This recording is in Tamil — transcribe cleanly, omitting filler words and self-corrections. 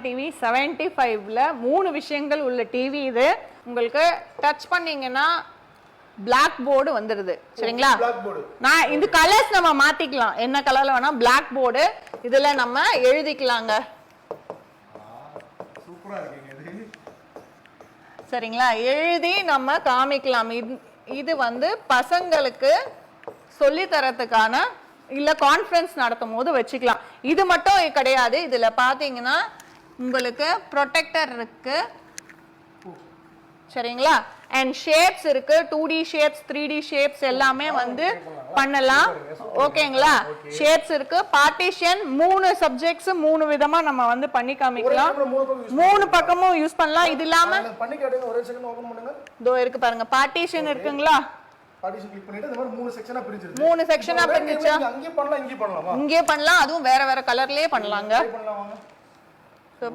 டிவி 75ல 3 விஷயங்கள் உள்ள டிவி இது. உங்களுக்கு டச் பண்ணீங்கன்னா பிளாக் போர்டு வந்துருது. சரிங்களா? நான் இந்த கலர்ஸ் நம்ம மாத்திக்கலாம். என்ன கலர்ல வேணா பிளாக் போர்டு. இதுல நம்ம எழுதிக்கலாங்க. சூப்பரா இருக்குங்க இது. சரிங்களா? எழுதி நம்ம காமிக்கலாம். இது வந்து பசங்களுக்கு சொல்லி தரதுக்கான இல்ல கான்ஃபரன்ஸ் நடத்தும் போது வச்சுக்கலாம். இது மட்டும் கிடையாது. இதுல பாத்தீங்கன்னா உங்களுக்கு ப்ரொடெக்டர் இருக்கு. சரிங்களா? அண்ட் ஷேப்ஸ் இருக்கு. 2D ஷேப்ஸ் 3D ஷேப்ஸ் எல்லாமே வந்து பண்ணலாம். ஓகேங்களா? ஷேப்ஸ் இருக்கு. பார்ட்டிஷன் 3 சப்ஜெக்ட்ஸ் 3 விதமா நம்ம வந்து பண்ணி காமிக்கலாம். 3 பக்கமும் யூஸ் பண்ணலாம். இது இல்லாம பண்ணி காட்டுங்க. ஒரே செகண்ட் ஓபன் பண்ணுங்க. இதோ இருக்கு பாருங்க. பார்ட்டிஷன் இருக்குங்களா? பார்ட்டிஷன் கிளிக் பண்ணிட்டு இந்த மாதிரி 3 செக்ஷனா பிரிச்சிருக்கு. 3 செக்ஷனா பிரிஞ்சிச்சா? அங்கேயே பண்ணலாம், இங்கேயே பண்ணலாமா? இங்கேயே பண்ணலாம். அதுவும் வேற வேற கலர்லயே பண்ணலாங்க. பண்ணலாம் வாங்க.